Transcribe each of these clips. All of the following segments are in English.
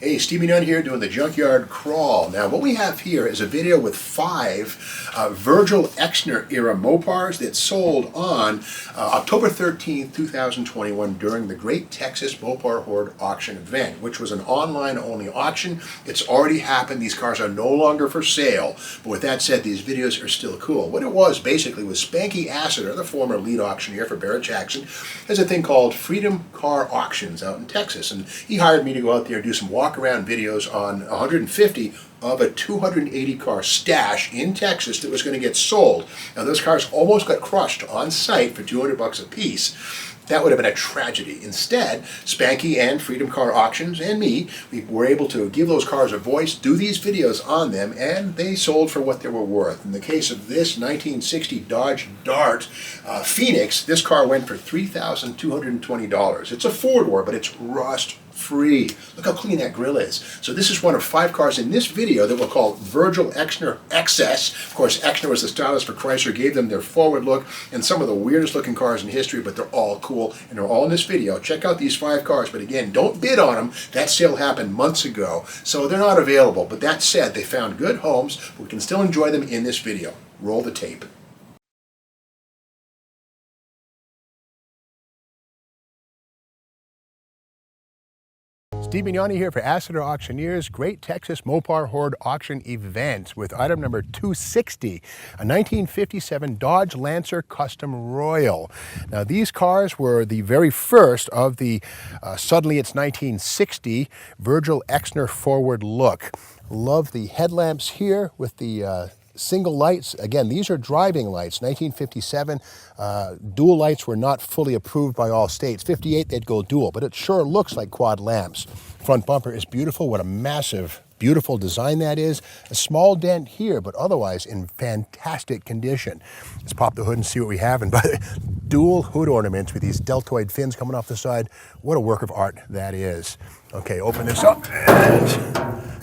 Hey, Steve Mignon here doing the Junkyard Crawl. Now what we have here is a video with 5 Virgil Exner era Mopars that sold on October 13th, 2021 during the Great Texas Mopar Horde Auction event, which was an online only auction. It's already happened. These cars are no longer for sale. But with that said, these videos are still cool. What it was basically was Spanky Assiter, the former lead auctioneer for Barrett Jackson, has a thing called Freedom Car Auctions out in Texas. And he hired me to go out there and do some walk-around videos on 150 of a 280 car stash in Texas that was going to get sold. Now those cars almost got crushed on site for $200 a piece. That would have been a tragedy. Instead, Spanky and Freedom Car Auctions and me, we were able to give those cars a voice, do these videos on them, and they sold for what they were worth. In the case of this 1960 Dodge Dart Phoenix, this car went for $3,220. It's a four-door, but it's rust-free. Look how clean that grille is. So this is one of 5 cars in this video that we'll call Virgil Exner Excess. Of course, Exner was the stylist for Chrysler, gave them their forward look and some of the weirdest looking cars in history, but they're all cool and they're all in this video. Check out these 5 cars, but again, don't bid on them. That sale happened months ago, so they're not available. But that said, they found good homes. We can still enjoy them in this video. Roll the tape. Steve Mignoni here for Assiter Auctioneers Great Texas Mopar Horde Auction Event with item number 260, a 1957 Dodge Lancer Custom Royal. Now these cars were the very first of the suddenly it's 1960 Virgil Exner forward look. Love the headlamps here with the single lights. Again, these are driving lights. 1957, dual lights were not fully approved by all states. 58, they'd go dual, but it sure looks like quad lamps. Front bumper is beautiful. What a massive, beautiful design that is. A small dent here, but otherwise in fantastic condition. Let's pop the hood and see what we have. And by the dual hood ornaments with these deltoid fins coming off the side. What a work of art that is. Okay, open this up.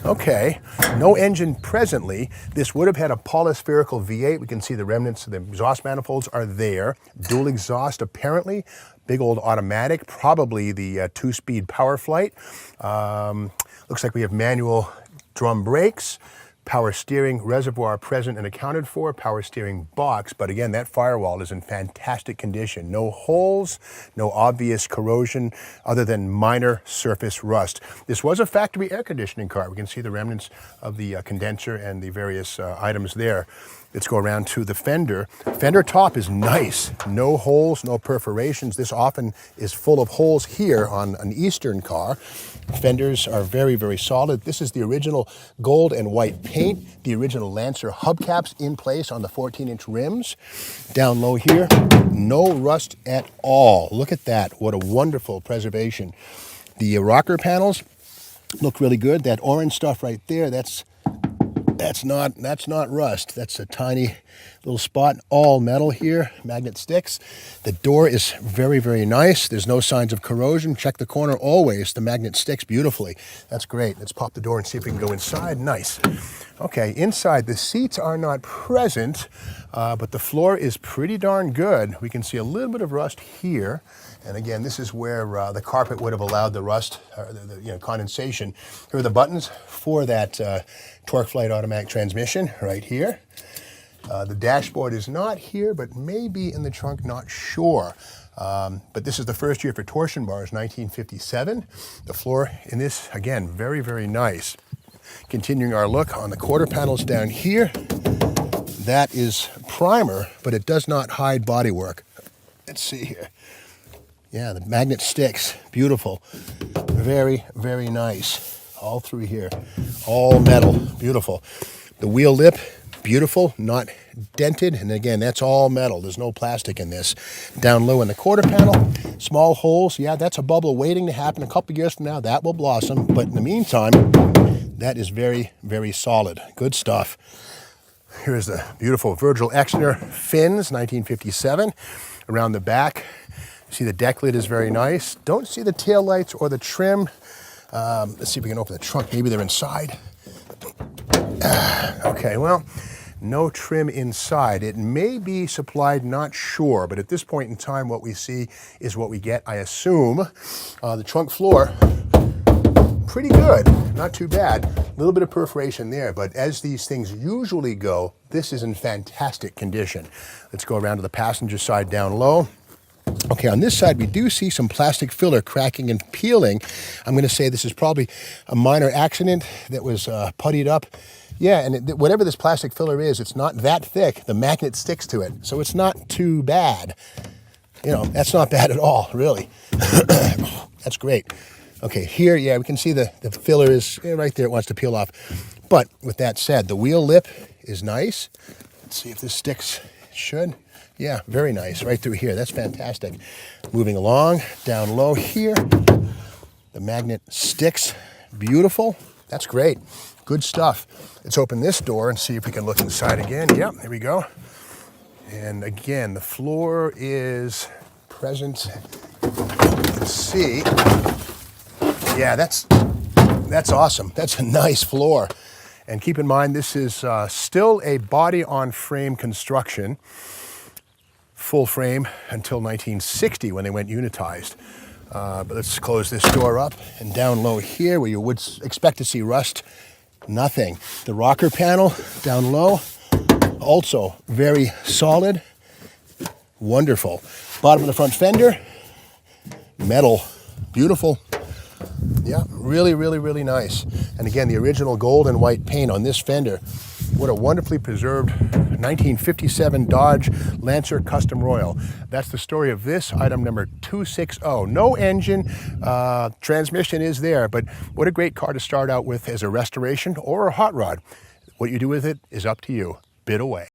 Okay, no engine presently. This would have had a polyspherical V8. We can see the remnants of the exhaust manifolds are there. Dual exhaust apparently. Big old automatic, probably the 2-speed Power Flight. Looks like we have manual drum brakes. Power steering reservoir present and accounted for, power steering box, but again, that firewall is in fantastic condition. No holes, no obvious corrosion other than minor surface rust. This was a factory air conditioning car. We can see the remnants of the condenser and the various items there. Let's go around to the fender. Fender top is nice. No holes, no perforations. This often is full of holes here on an Eastern car. Fenders are very, very solid. This is the original gold and white paint, the original Lancer hubcaps in place on the 14-inch rims. Down low here, no rust at all. Look at that. What a wonderful preservation. The rocker panels look really good. That orange stuff right there, that's not rust. That's a tiny little spot, all metal here, magnet sticks. The door is very, very nice. There's no signs of corrosion. Check the corner always. The magnet sticks beautifully. That's great. Let's pop the door and see if we can go inside. Nice. Okay, inside the seats are not present, but the floor is pretty darn good. We can see a little bit of rust here. And again, this is where the carpet would have allowed the rust, the condensation. Here are the buttons for that Torque Flight automatic transmission right here. The dashboard is not here, but may be in the trunk, not sure. But this is the first year for torsion bars, 1957. The floor in this, again, very, very nice. Continuing our look on the quarter panels down here. That is primer, but it does not hide bodywork. Let's see here. Yeah, the magnet sticks, beautiful. Very, very nice. All through here, all metal, beautiful. The wheel lip, beautiful, not dented, and again, that's all metal. There's no plastic in this. Down low in the quarter panel, small holes. Yeah, that's a bubble waiting to happen. A couple years from now, that will blossom, but in the meantime, that is very, very solid. Good stuff. Here's the beautiful Virgil Exner fins, 1957. Around the back, you see the deck lid is very nice. Don't see the tail lights or the trim. Let's see if we can open the trunk. Maybe they're inside. Okay, well, no trim inside. It may be supplied, not sure, but at this point in time, what we see is what we get, I assume. The trunk floor, pretty good, not too bad. A little bit of perforation there, but as these things usually go, this is in fantastic condition. Let's go around to the passenger side down low. Okay, on this side, we do see some plastic filler cracking and peeling. I'm going to say this is probably a minor accident that was puttied up. Yeah, and whatever this plastic filler is, it's not that thick. The magnet sticks to it, so it's not too bad. You know, that's not bad at all, really. That's great. Okay, here, yeah, we can see the filler is right there. It wants to peel off. But with that said, the wheel lip is nice. Let's see if this sticks. It should. Yeah, very nice. Right through here. That's fantastic. Moving along, down low here. The magnet sticks. Beautiful. That's great. Good stuff. Let's open this door and see if we can look inside again. Yep, there we go. And again, the floor is present. You can see. Yeah, that's awesome. That's a nice floor. And keep in mind, this is still a body-on-frame construction. Full frame until 1960 when they went unitized. But let's close this door up, and down low here where you would expect to see rust, nothing. The rocker panel down low, also very solid, wonderful. Bottom of the front fender, metal, beautiful. Yeah, really, really, really nice. And again, the original gold and white paint on this fender. What a wonderfully preserved 1957 Dodge Lancer Custom Royal. That's the story of this item number 260. No engine, transmission is there, but what a great car to start out with as a restoration or a hot rod. What you do with it is up to you. Bid away.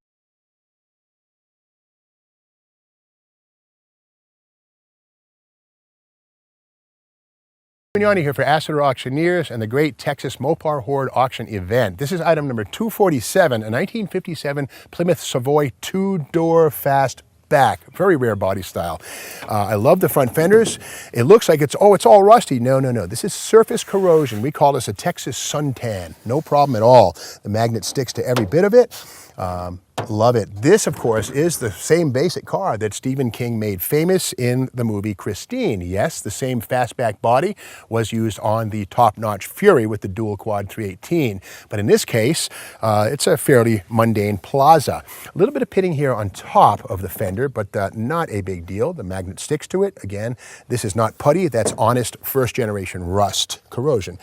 Yanni here for Exner Auctioneers and the Great Texas Mopar Horde Auction Event. This is item number 247, a 1957 Plymouth Savoy two-door fastback. Very rare body style. I love the front fenders. It looks like it's all rusty. No. This is surface corrosion. We call this a Texas suntan. No problem at all. The magnet sticks to every bit of it. Love it. This, of course, is the same basic car that Stephen King made famous in the movie Christine. Yes, the same fastback body was used on the top-notch Fury with the dual quad 318. But in this case, it's a fairly mundane Plaza. A little bit of pitting here on top of the fender, but not a big deal. The magnet sticks to it. Again, this is not putty. That's honest first-generation rust corrosion.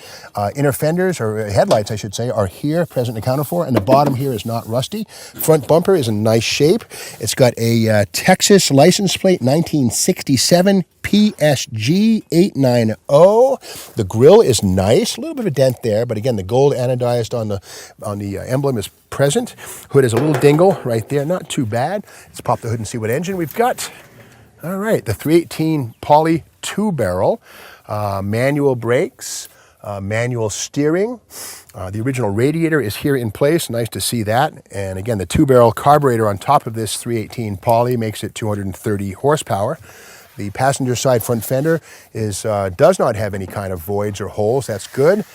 Inner fenders, or headlights, I should say, are here, present and accounted for, and the bottom here is not rusty. Front bumper is in nice shape. It's got a Texas license plate, 1967 PSG 890. The grille is nice, a little bit of a dent there, but again, the gold anodized on the emblem is present. Hood is a little dingle right there, not too bad. Let's pop the hood and see what engine we've got. All right, the 318 Poly 2-barrel, manual brakes. Manual steering. The original radiator is here in place. Nice to see that. And again, the 2-barrel carburetor on top of this 318 Poly makes it 230 horsepower. The passenger side front fender does not have any kind of voids or holes. That's good.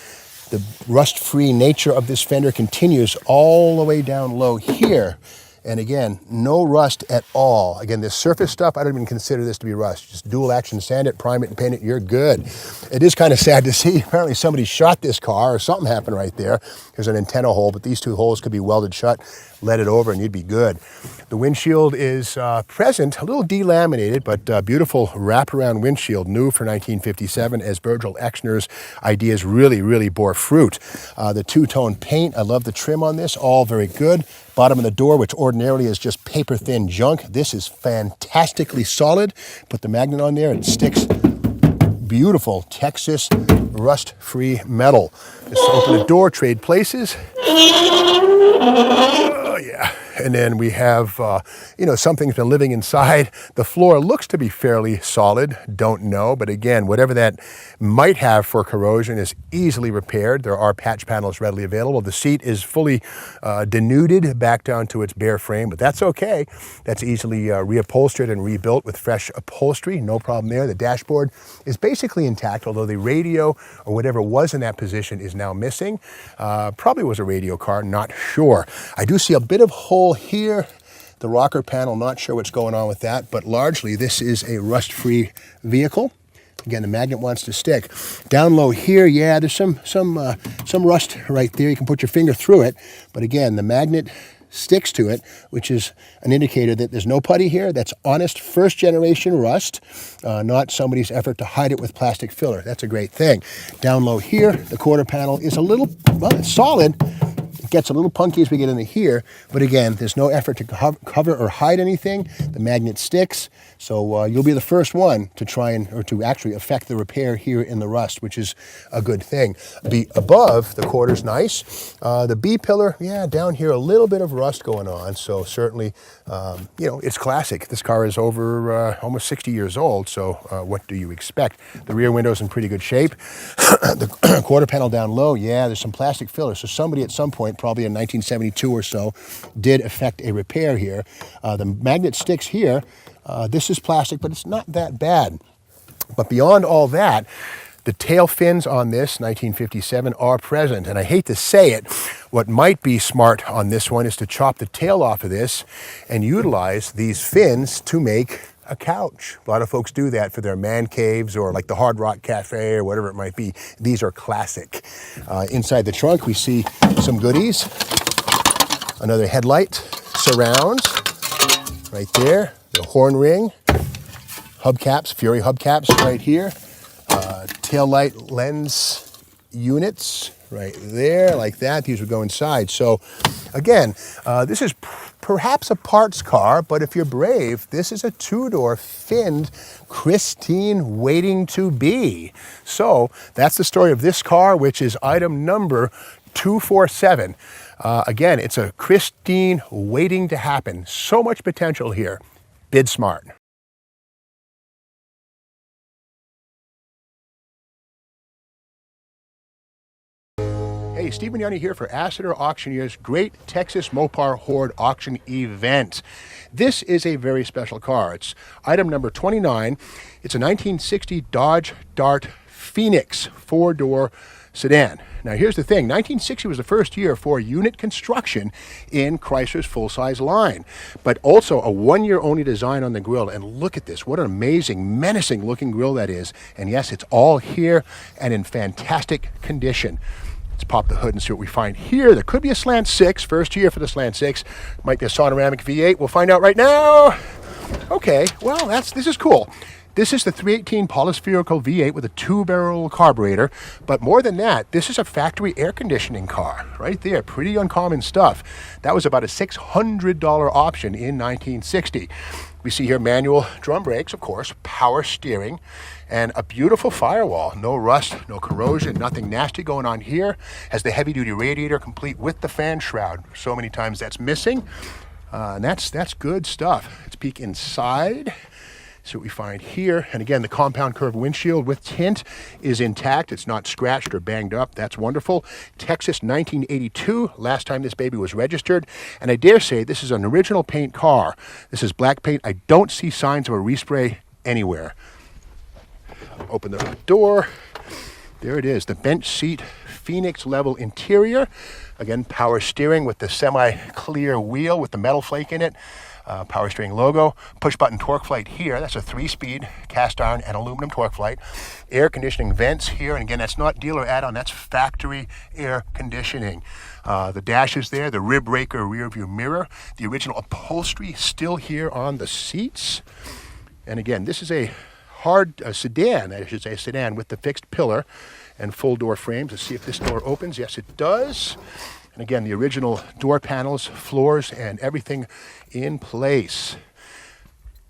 The rust-free nature of this fender continues all the way down low here. And again, no rust at all. Again, this surface stuff, I don't even consider this to be rust. Just dual action, sand it, prime it, and paint it, you're good. It is kind of sad to see. Apparently somebody shot this car or something happened right there. There's an antenna hole, but these two holes could be welded shut. Let it over and you'd be good. The windshield is present, a little delaminated, but beautiful wraparound windshield, new for 1957, as Virgil Exner's ideas really, really bore fruit. The two-tone paint, I love the trim on this, all very good. Bottom of the door, which ordinarily is just paper-thin junk, this is fantastically solid. Put the magnet on there, it sticks. Beautiful Texas rust-free metal. Let's open the door, trade places. Oh, yeah. And then we have, something's been living inside. The floor looks to be fairly solid. Don't know. But again, whatever that might have for corrosion is easily repaired. There are patch panels readily available. The seat is fully denuded back down to its bare frame, but that's okay. That's easily reupholstered and rebuilt with fresh upholstery. No problem there. The dashboard is basically intact, although the radio or whatever was in that position is now missing. Probably was a radio car, not sure. I do see a bit of hole here. The rocker panel, not sure what's going on with that, but largely this is a rust-free vehicle. Again, the magnet wants to stick. Down low here, yeah, there's some rust right there. You can put your finger through it, but again, the magnet sticks to it, which is an indicator that there's no putty here. That's honest first-generation rust, not somebody's effort to hide it with plastic filler. That's a great thing. Down low here, the quarter panel is a little, well, it's solid. It gets a little punky as we get into here, but again, there's no effort to cover or hide anything. The magnet sticks, so you'll be the first one to try or to actually affect the repair here in the rust, which is a good thing. Above, the quarter's nice. The B pillar, yeah, down here, a little bit of rust going on, so certainly, you know, it's classic. This car is over almost 60 years old, so what do you expect? The rear window's in pretty good shape. The quarter panel down low, yeah, there's some plastic filler, so somebody at some point, probably in 1972 or so, did effect a repair here. The magnet sticks here. This is plastic, but it's not that bad. But beyond all that, the tail fins on this 1957 are present. And I hate to say it, what might be smart on this one is to chop the tail off of this and utilize these fins to make a couch. A lot of folks do that for their man caves or like the Hard Rock Cafe or whatever it might be. These are classic. Inside the trunk, we see some goodies. Another headlight, surrounds, right there. The horn ring, hubcaps, Fury hubcaps right here. Tail light lens units right there, like that. These would go inside. So again, this is perhaps a parts car, but if you're brave, this is a two-door finned Christine waiting to be. So that's the story of this car, which is item number 247. Again, it's a Christine waiting to happen. So much potential here. Bid smart. Hey, Steve Mignani here for Exner Auctioneer's Great Texas Mopar Horde Auction Event. This is a very special car. It's item number 29. It's a 1960 Dodge Dart Phoenix four-door sedan. Now here's the thing, 1960 was the first year for unit construction in Chrysler's full-size line, but also a one-year only design on the grille. And look at this, what an amazing, menacing looking grille that is. And yes, it's all here and in fantastic condition. Let's pop the hood and see what we find here. There could be a slant 6, first year for the slant 6. Might be a sonoramic V8, we'll find out right now. Okay, well, this is cool. This is the 318 polyspherical V8 with a 2-barrel carburetor, but more than that, this is a factory air conditioning car right there. Pretty uncommon stuff. That was about a $600 option in 1960. We see here manual drum brakes, of course, power steering, and a beautiful firewall. No rust, no corrosion, nothing nasty going on here. Has the heavy-duty radiator complete with the fan shroud. So many times that's missing, and that's good stuff. Let's peek inside. See what we find here. And again, the compound curve windshield with tint is intact. It's not scratched or banged up. That's wonderful. Texas 1982, last time this baby was registered. And I dare say this is an original paint car. This is black paint. I don't see signs of a respray anywhere. Open the door. There it is, the bench seat Phoenix level interior. Again, power steering with the semi-clear wheel with the metal flake in it. Power steering logo, push button torque flight here. That's a 3-speed cast iron and aluminum torque flight. Air conditioning vents here. And again, that's not dealer add-on, that's factory air conditioning. The dash is there, the rib raker rear view mirror. The original upholstery still here on the seats. And again, this is a sedan, I should say, sedan with the fixed pillar and full door frames. Let's see if this door opens. Yes, it does. And again, the original door panels, floors, and everything in place.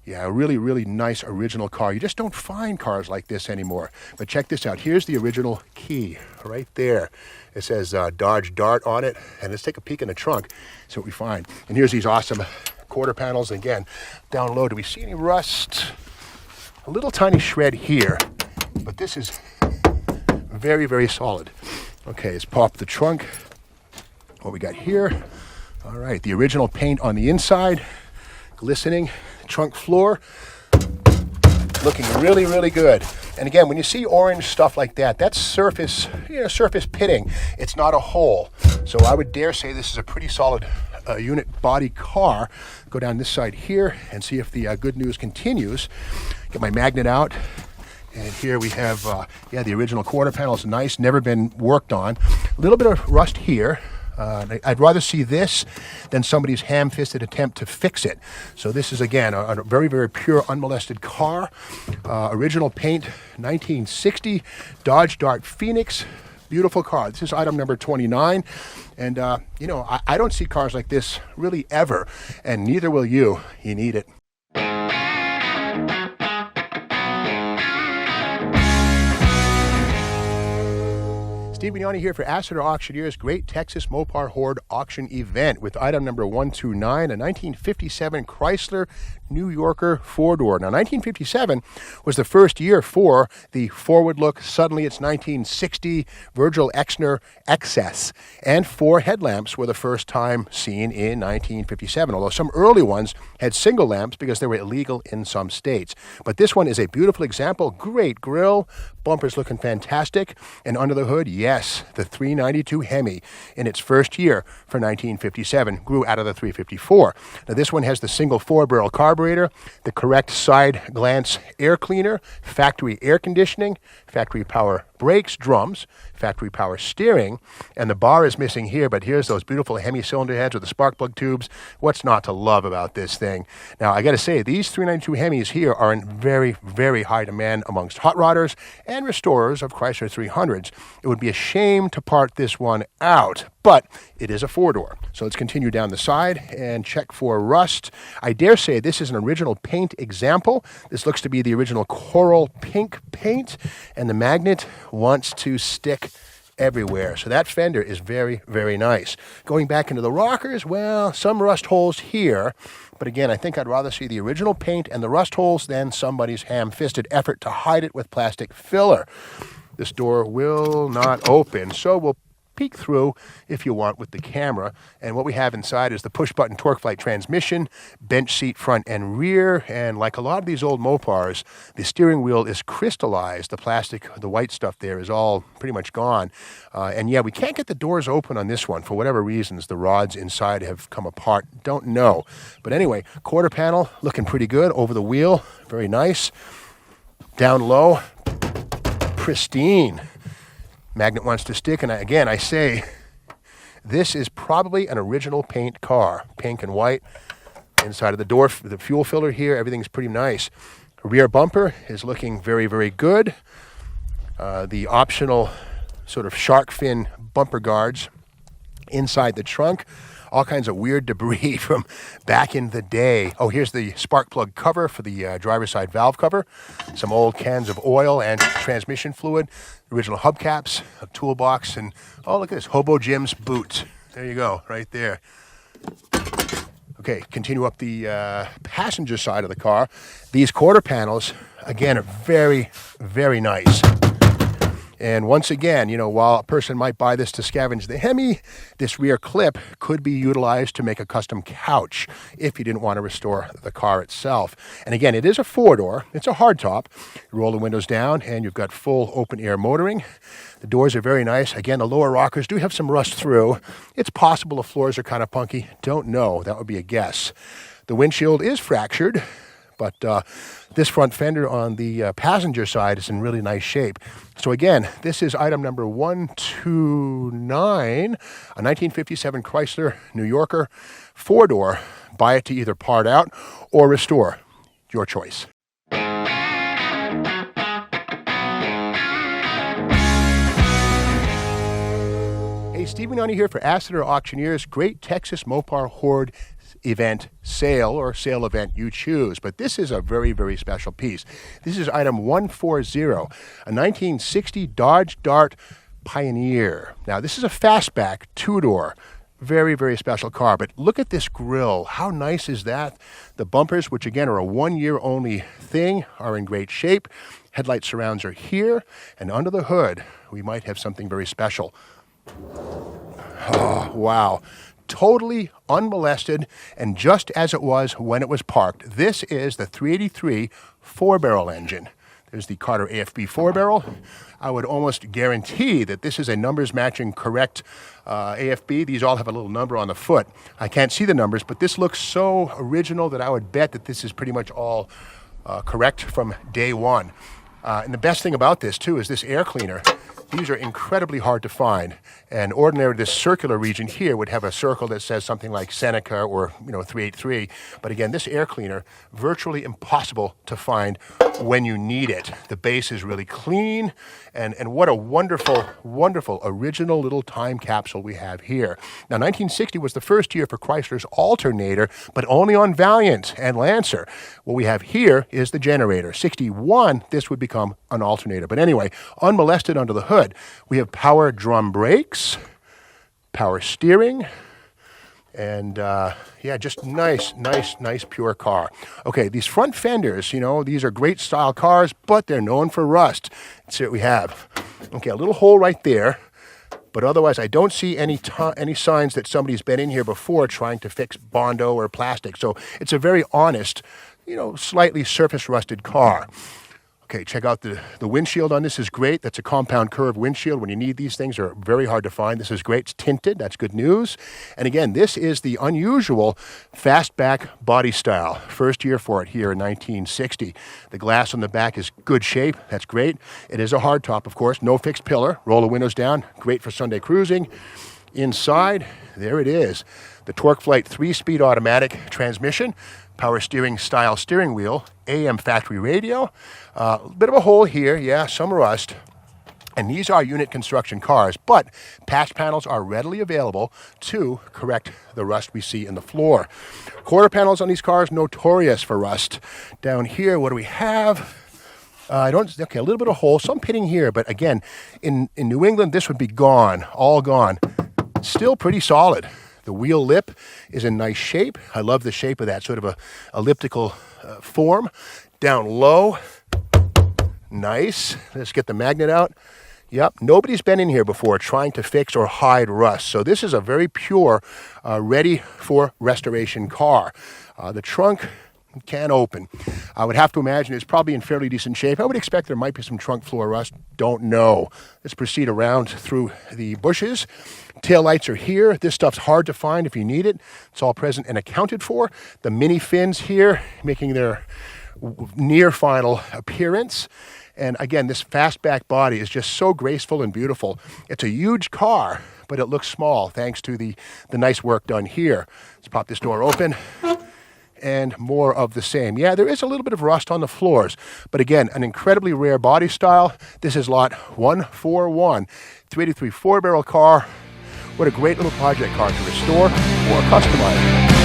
Yeah, a really, really nice original car. You just don't find cars like this anymore. But check this out. Here's the original key right there. It says Dodge Dart on it. And let's take a peek in the trunk, see what we find. And here's these awesome quarter panels. And again, down low, do we see any rust? A little tiny shred here, but this is very, very solid. Okay, let's pop the trunk. What we got here. All right, the original paint on the inside, glistening. Trunk floor, looking really, really good. And again, when you see orange stuff like that, that's surface, surface pitting. It's not a hole. So I would dare say this is a pretty solid unit body car. Go down this side here and see if the good news continues. Get my magnet out. And here we have, the original quarter panel is nice, never been worked on. A little bit of rust here. I'd rather see this than somebody's ham-fisted attempt to fix it. So this is, again, a very, very pure, unmolested car. Original paint, 1960, Dodge Dart Phoenix. Beautiful car. This is item number 29. And, I don't see cars like this really ever, and neither will you. You need it. Steve Mignani here for Asseter Auctioneers Great Texas Mopar Horde Auction Event with item number 129, a 1957 Chrysler New Yorker four-door. Now, 1957 was the first year for the forward look. Suddenly, it's 1960 Virgil Exner Excess. And four headlamps were the first time seen in 1957, although some early ones had single lamps because they were illegal in some states. But this one is a beautiful example. Great grille, bumpers looking fantastic, and under the hood, yes, the 392 Hemi in its first year for 1957 grew out of the 354. Now, this one has the single four-barrel carburetor, the correct side glance air cleaner, factory air conditioning, factory power brakes, drums, factory power steering, and the bar is missing here, but here's those beautiful Hemi cylinder heads with the spark plug tubes. What's not to love about this thing? Now, I got to say, these 392 Hemis here are in very, very high demand amongst hot rodders and restorers of Chrysler 300s. It would be a shame to part this one out, but it is a four-door. So let's continue down the side and check for rust. I dare say this is an original paint example. This looks to be the original coral pink paint, and the magnet wants to stick everywhere. So that fender is very, very nice. Going back into the rockers, well, some rust holes here. But again, I think I'd rather see the original paint and the rust holes than somebody's ham-fisted effort to hide it with plastic filler. This door will not open, so we'll peek through if you want with the camera. And what we have inside is the push-button TorqueFlite transmission, bench seat front and rear, and like a lot of these old Mopars, the steering wheel is crystallized. The plastic, the white stuff there is all pretty much gone. And yeah, we can't get the doors open on this one for whatever reasons. The rods inside have come apart. Don't know. But anyway, quarter panel looking pretty good. Over the wheel, very nice. Down low, pristine. Magnet wants to stick, and again, I say, this is probably an original paint car. Pink and white. Inside of the door, the fuel filler here, everything's pretty nice. Rear bumper is looking very, very good. The optional sort of shark fin bumper guards inside the trunk. All kinds of weird debris from back in the day. Oh, here's the spark plug cover for the driver's side valve cover. Some old cans of oil and transmission fluid. Original hubcaps, a toolbox, and oh, look at this, Hobo Jim's boot. There you go, right there. Okay, continue up the passenger side of the car. These quarter panels, again, are very, very nice. And once again, while a person might buy this to scavenge the Hemi, this rear clip could be utilized to make a custom couch if you didn't want to restore the car itself. And again, it is a four-door. It's a hardtop. You roll the windows down, and you've got full open-air motoring. The doors are very nice. Again, the lower rockers do have some rust through. It's possible the floors are kind of punky. Don't know. That would be a guess. The windshield is fractured, but this front fender on the passenger side is in really nice shape. So again, this is item number 129, a 1957 Chrysler New Yorker four-door. Buy it to either part out or restore. Your choice. Hey, Steve Mignani here for Asseter Auctioneers Great Texas Mopar Horde Event Sale, or sale event you choose. But this is a very, very special piece. This is item 140, a 1960 Dodge Dart Pioneer. Now, this is a fastback two-door. Very, very special car. But look at this grille. How nice is that? The bumpers, which again are a one-year only thing, are in great shape. Headlight surrounds are here. And under the hood, we might have something very special. Oh, wow. Totally unmolested and just as it was when it was parked. This is the 383 four-barrel engine. There's the Carter AFB four-barrel. I would almost guarantee that this is a numbers-matching correct AFB. These all have a little number on the foot. I can't see the numbers, but this looks so original that I would bet that this is pretty much all correct from day one. And the best thing about this too is this air cleaner. These are incredibly hard to find. And ordinarily this circular region here would have a circle that says something like Seneca or 383. But again, this air cleaner, virtually impossible to find when you need it. The base is really clean, and what a wonderful, wonderful original little time capsule we have here. Now 1960 was the first year for Chrysler's alternator, but only on Valiant and Lancer. What we have here is the generator. 61, this would become an alternator. But anyway, unmolested under the hood, we have power drum brakes, power steering, and yeah, just nice pure car. Okay, these front fenders, these are great style cars, but they're known for rust. Let's see what we have. Okay, a little hole right there, but otherwise I don't see any signs that somebody's been in here before trying to fix Bondo or plastic. So it's a very honest, slightly surface rusted car. Okay, check out the windshield on this is great. That's a compound curve windshield. When you need these things, are very hard to find. This is great. It's tinted. That's good news. And again, this is the unusual fastback body style. First year for it here in 1960. The glass on the back is good shape. That's great. It is a hardtop, of course. No fixed pillar. Roll the windows down. Great for Sunday cruising. Inside, there it is. The Torque Flight 3-speed automatic transmission. Power steering style steering wheel, AM factory radio, a bit of a hole here, yeah, some rust. And these are unit construction cars, but patch panels are readily available to correct the rust we see in the floor. Quarter panels on these cars, notorious for rust. Down here, what do we have? Okay, a little bit of hole, some pitting here, but again, in New England, this would be gone, all gone. Still pretty solid. The wheel lip is in nice shape. I love the shape of that, sort of a elliptical form. Down low, nice. Let's get the magnet out. Yep, nobody's been in here before trying to fix or hide rust. So this is a very pure, ready for restoration car. The trunk can open. I would have to imagine it's probably in fairly decent shape. I would expect there might be some trunk floor rust. Don't know. Let's proceed around through the bushes. Taillights are here. This stuff's hard to find if you need it. It's all present and accounted for. The mini fins here making their near final appearance. And again, this fastback body is just so graceful and beautiful. It's a huge car, but it looks small thanks to the nice work done here. Let's pop this door open. And more of the same. Yeah, there is a little bit of rust on the floors, but again, an incredibly rare body style. This is lot 141, 383 4-barrel car. What a great little project car to restore or customize.